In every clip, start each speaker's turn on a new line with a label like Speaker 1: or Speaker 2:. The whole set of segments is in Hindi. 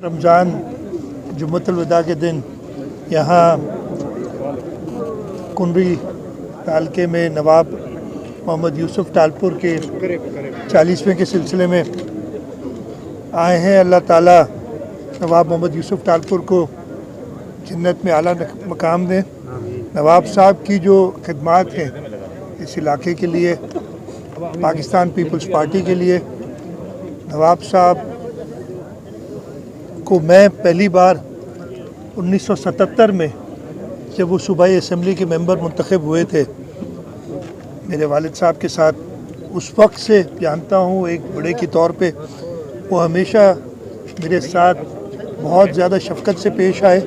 Speaker 1: रमज़ान जुम्मतुल विदा के दिन यहाँ कुनरी तालके में नवाब मोहम्मद यूसुफ टालपुर के 40वें के सिलसिले में आए हैं। अल्लाह ताला नवाब मोहम्मद यूसुफ टालपुर को जन्नत में आला मकाम दें। नवाब साहब की जो खिदमात हैं इस इलाके के लिए, पाकिस्तान पीपल्स पार्टी के लिए, नवाब साहब को मैं पहली बार 1977 में जब वो सूबाई असम्बली के मेंबर मुंतखब हुए थे मेरे वालिद साहब के साथ, उस वक्त से जानता हूँ एक बड़े के तौर पे। वो हमेशा मेरे साथ बहुत ज़्यादा शफ़क़त से पेश आए।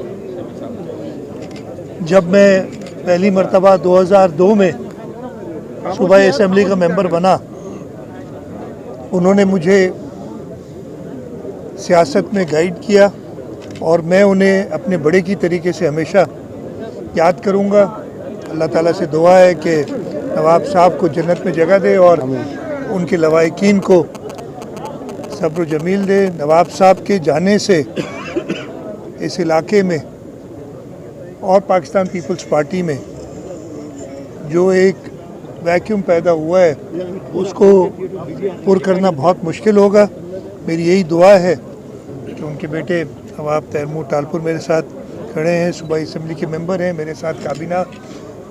Speaker 1: जब मैं पहली मरतबा 2002 में सूबाई असम्बली का मेंबर बना, उन्होंने मुझे सियासत में गाइड किया और मैं उन्हें अपने बड़े की तरीके से हमेशा याद करूँगा। अल्लाह ताला से दुआ है कि नवाब साहब को जन्नत में जगह दे और उनके लवाहिकीन को सब्र जमील दे। नवाब साहब के जाने से इस इलाके में और पाकिस्तान पीपल्स पार्टी में जो एक वैक्यूम पैदा हुआ है उसको पुर करना बहुत मुश्किल होगा। मेरी यही दुआ है कि उनके बेटे नवाब तैमूर टालपुर मेरे साथ खड़े हैं, सूबाई असम्बली के मेंबर हैं, मेरे साथ काबीना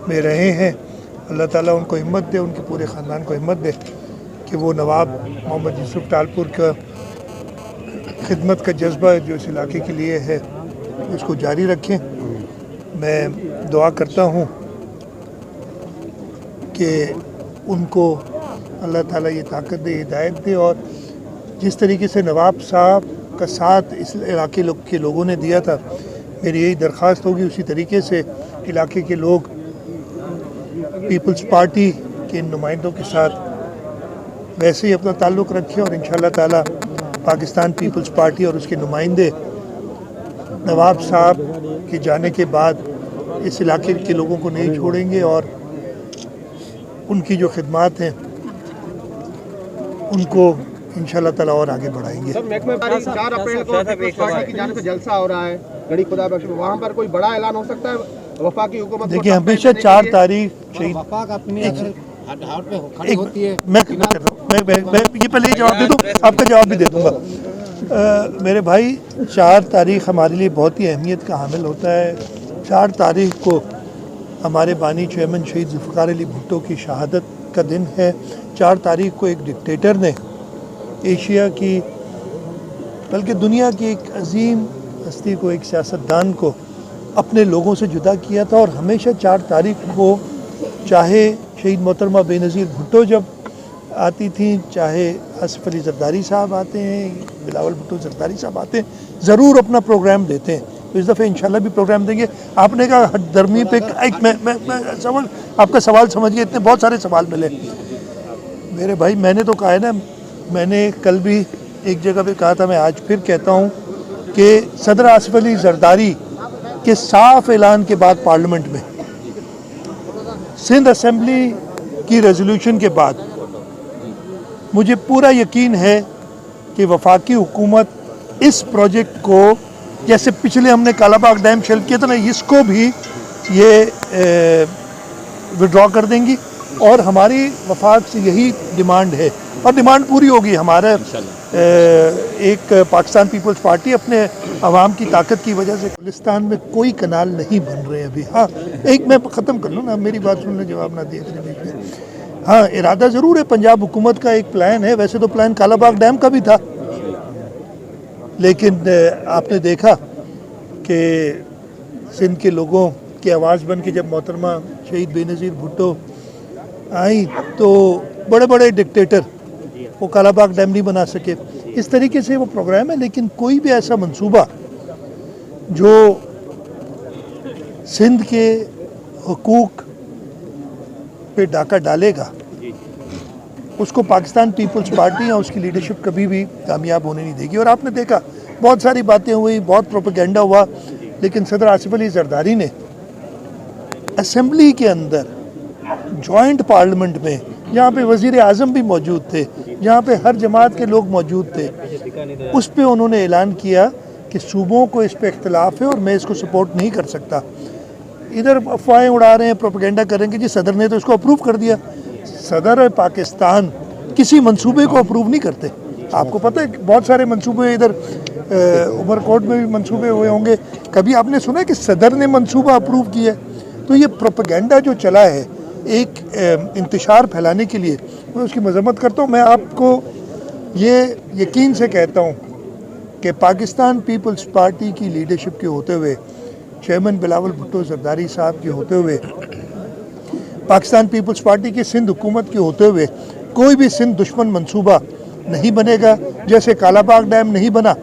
Speaker 1: में रहे हैं। अल्लाह ताला उनको हिम्मत दे, उनके पूरे ख़ानदान को हिम्मत दे कि वो नवाब मोहम्मद यूसुफ टालपुर का खिदमत का जज्बा जो इस इलाके के लिए है उसको जारी रखें। मैं दुआ करता हूँ कि उनको अल्लाह ताला ये ताकत दे, हिदायत दे, और जिस तरीके से नवाब साहब का साथ इस इलाके के लोगों ने दिया था, मेरी यही दरख्वास्त होगी उसी तरीके से इलाके के लोग पीपल्स पार्टी के नुमाइंदों के साथ वैसे ही अपना ताल्लुक़ रखें और इंशाअल्लाह ताला पाकिस्तान पीपल्स पार्टी और उसके नुमाइंदे नवाब साहब के जाने के बाद इस इलाके के लोगों को नहीं छोड़ेंगे और उनकी जो खिदमात हैं उनको इंशाअल्लाह ताला और आगे बढ़ाएंगे।
Speaker 2: सर, 4 अप्रैल को पीपल्स पार्टी की जानिब से जलसा हो रहा है गड़ी खुदा बख्श, वहाँ पर कोई बड़ा ऐलान हो सकता है वफाकी हुकूमत?
Speaker 1: देखिए, हमेशा 4 तारीख शहीद मैं ये पहले जवाब दे दूँ, आपका जवाब भी दे दूँगा। मेरे भाई, 4 तारीख हमारे लिए बहुत ही अहमियत का हामिल होता है। 4 तारीख को हमारे बानी चेयरमैन शहीद ज़ुल्फ़िकार अली भुट्टो की शहादत का दिन है। 4 तारीख को एक डिक्टेटर ने एशिया की बल्कि दुनिया की एक अजीम हस्ती को, एक सियासतदान को अपने लोगों से जुदा किया था। और हमेशा 4 तारीख को, चाहे शहीद मोहतरमा बेनज़ीर भुट्टो जब आती थी, चाहे आसिफ अली ज़रदारी साहब आते हैं, बिलावल भुट्टो ज़रदारी साहब आते हैं, ज़रूर अपना प्रोग्राम देते हैं। तो इस दफ़े इंशाल्लाह भी प्रोग्राम देंगे। आपने कहा हद दर्मी पे एक मैं सवाल, आपका सवाल समझिए, इतने बहुत सारे सवाल मिले मेरे भाई। मैंने तो कहा है ना, मैंने कल भी एक जगह पे कहा था, मैं आज फिर कहता हूँ कि सदर आसिफ अली ज़रदारी के साफ ऐलान के बाद पार्लियामेंट में सिंध असम्बली की रेजोल्यूशन के बाद मुझे पूरा यकीन है कि वफाकी हुकूमत इस प्रोजेक्ट को, जैसे पिछले हमने कालाबाग डैम शेल्फ किया था ना, इसको भी ये विड्रॉ कर देंगी। और हमारी वफाक से यही डिमांड है और डिमांड पूरी होगी। हमारा एक पाकिस्तान पीपल्स पार्टी अपने अवाम की ताकत की वजह से, गुलिस्तान में कोई कनाल नहीं बन रहे अभी। हाँ, एक मैं ख़त्म कर लूँ ना, मेरी बात सुनने जवाब ना दिए इतने। हाँ, इरादा ज़रूर है, पंजाब हुकूमत का एक प्लान है। वैसे तो प्लान कालाबाग डैम का भी था, लेकिन आपने देखा कि सिंध के लोगों की आवाज़ बन के जब मोहतरमा शहीद बेनज़ीर भुट्टो आई तो बड़े बड़े डिक्टेटर वो कालाबाग डैम नहीं बना सके। इस तरीके से वो प्रोग्राम है। लेकिन कोई भी ऐसा मंसूबा जो सिंध के हुकूक पे डाका डालेगा, उसको पाकिस्तान पीपल्स पार्टी या उसकी लीडरशिप कभी भी कामयाब होने नहीं देगी। और आपने देखा, बहुत सारी बातें हुई, बहुत प्रोपेगेंडा हुआ, लेकिन सदर आसिफ अली ज़रदारी ने असम्बली के अंदर जॉइंट पार्लियामेंट में, जहाँ पे वज़ीर आज़म भी मौजूद थे, जहाँ पे हर जमात के लोग मौजूद थे, उस पे उन्होंने ऐलान किया कि सूबों को इस पे इख्तलाफ है और मैं इसको सपोर्ट नहीं कर सकता। इधर अफवाहें उड़ा रहे हैं, प्रोपेगेंडा कर रहे हैं कि जी सदर ने तो इसको अप्रूव कर दिया। सदर पाकिस्तान किसी मंसूबे को अप्रूव नहीं करते। आपको पता है बहुत सारे मंसूबे इधर उमरकोट में भी मंसूबे हुए होंगे, कभी आपने सुना है कि सदर ने मंसूबा अप्रूव किया है? तो ये प्रोपेगेंडा जो चला है एक इंतशार फैलाने के लिए, मैं उसकी मजम्मत करता हूँ। मैं आपको ये यकीन से कहता हूँ कि पाकिस्तान पीपल्स पार्टी की लीडरशिप के होते हुए, चेयरमैन बिलावल भुट्टो जरदारी साहब के होते हुए, पाकिस्तान पीपल्स पार्टी की सिंध हुकूमत के होते हुए कोई भी सिंध दुश्मन मंसूबा नहीं बनेगा। जैसे कालाबाग डैम नहीं बना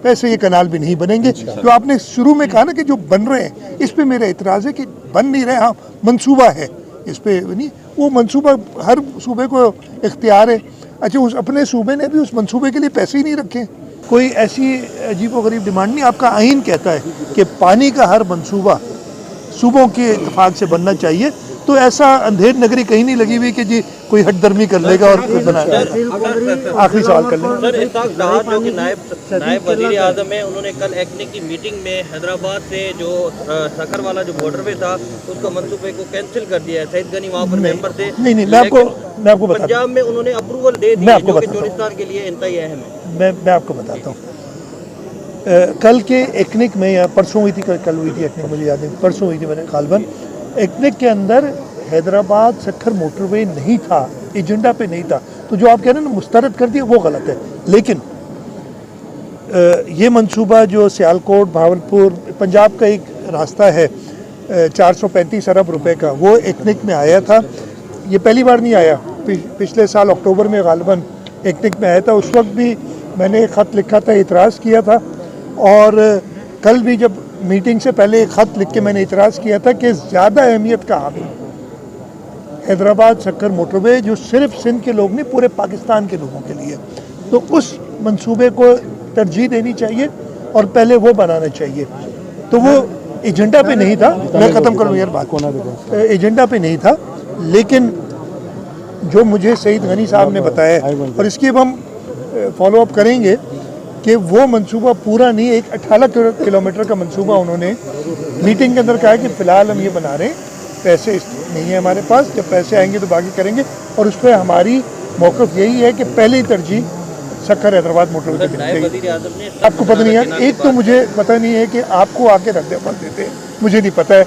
Speaker 1: वैसे ये कनाल भी नहीं बनेंगे। जो आपने शुरू में कहा ना कि जो बन रहे हैं, इस पे मेरा इतराज़ है कि बन नहीं रहे। हाँ, मंसूबा है, इस पे नहीं, वो मंसूबा हर सूबे को इख्तियार है। अच्छा, उस अपने सूबे ने भी उस मंसूबे के लिए पैसे ही नहीं रखे। कोई ऐसी अजीबोगरीब डिमांड नहीं। आपका आइन कहता है कि पानी का हर मंसूबा सूबों के इत्तेफाक से बनना चाहिए। तो ऐसा अंधेर नगरी कहीं नहीं लगी हुई कि जी कोई हटदर्मी कर लेगा और कुछ बनाएगा। आखिरी सवाल कर लें
Speaker 3: सर। इस्ताक डार जो कि नायब वज़ीर आज़म है, उन्होंने कल एक्निक की मीटिंग में हैदराबाद से जो सकर वाला जो बॉर्डरवे था उसका मंसूबे को कैंसिल कर दिया है। सईद गनी वहाँ पर मेंबर थे।
Speaker 1: नहीं, मैं आपको बता,
Speaker 3: पंजाब में उन्होंने अप्रूवल दे दी जो कि चोलिस्तान के लिए इंतहाई अहम है।
Speaker 1: मैं आपको बताता हूँ। कल के एक्निक में, या परसों हुई थी, कल हुई थी एक्निक, मुझे याद नहीं, परसों हुई थी मैंने गालबन। एक्निक के अंदर हैदराबाद सखर मोटरवे नहीं था, एजेंडा पे नहीं था। तो जो आप कह रहे हैं ना मुस्तरद कर दिया, वो गलत है। लेकिन ये मंसूबा जो सियालकोट भावलपुर पंजाब का एक रास्ता है 435 अरब रुपए का, वो एक्निक में आया था। ये पहली बार नहीं आया, पिछले साल अक्टूबर में गालबन एक्निक में आया था। उस वक्त भी मैंने एक ख़त लिखा था, इतराज़ किया था। और कल भी जब मीटिंग से पहले एक ख़त लिख के मैंने इतराज़ किया था कि ज़्यादा अहमियत का हामिल हैदराबाद सक्कर मोटरवे, जो सिर्फ सिंध के लोग नहीं पूरे पाकिस्तान के लोगों के लिए, तो उस मंसूबे को तरजीह देनी चाहिए और पहले वो बनाना चाहिए। तो वो एजेंडा पे नहीं था। मैं ख़त्म करूँ यार बात, एजेंडा पे नहीं था। लेकिन जो मुझे सईद गनी साहब ने बताया, और इसकी अब हम फॉलो अप करेंगे कि वो मंसूबा पूरा नहीं, एक 18 किलोमीटर का मंसूबा उन्होंने मीटिंग के अंदर कहा कि फ़िलहाल हम ये बना रहे हैं, पैसे नहीं है हमारे पास, जब पैसे आएंगे तो बाकी करेंगे। और उस पर हमारी मौक़िफ़ यही है कि पहली तरजीह सक्कर हैदराबाद मोटरवे को देनी चाहिए। आपको पता नहीं है, एक तो मुझे पता नहीं है कि आपको आके रद्द-ए-अमल देते हैं, मुझे नहीं पता है।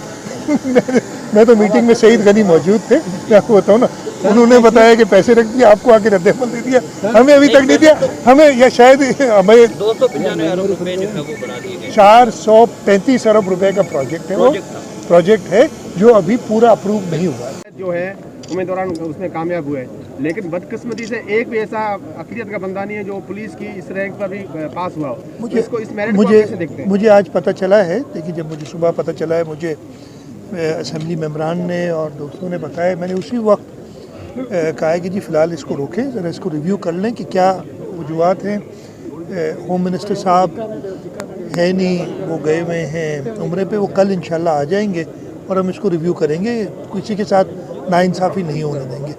Speaker 1: मैं तो मीटिंग में सईद गनी मौजूद थे, मैं आपको बताऊँ ना, उन्होंने बताया कि पैसे रख दिए, आपको आके रद्द-ए-अमल दे दिया, हमें अभी तक नहीं दिया। हमें या शायद हमें
Speaker 3: 295 अरब रुपए जो है वो बना दिए गए।
Speaker 1: 435 अरब रुपए का प्रोजेक्ट है, वो प्रोजेक्ट है जो अभी पूरा अप्रूव नहीं हुआ है।
Speaker 2: जो है उम्मीदवार उसमें कामयाब हुए, लेकिन बदकिस्मती से एक भी ऐसा अक़लियत का बंदा नहीं है जो पुलिस की इस रैंक पर भी पास हुआ हो। इसको इस मेरिट को कैसे देखते हैं? मुझे
Speaker 1: आज पता चला है, देखिए जब मुझे सुबह पता चला है, मुझे असेंबली मेंबरान ने और दोस्तों ने बताया, मैंने उसी वक्त कहा है कि जी फ़िलहाल इसको रोकें, ज़रा इसको रिव्यू कर लें कि क्या वजूहत हैं। होम मिनिस्टर साहब है नहीं, वो गए हुए हैं उम्रे पे, वो कल इंशाल्लाह आ जाएंगे और हम इसको रिव्यू करेंगे। किसी के साथ नाइंसाफ़ी नहीं होने देंगे।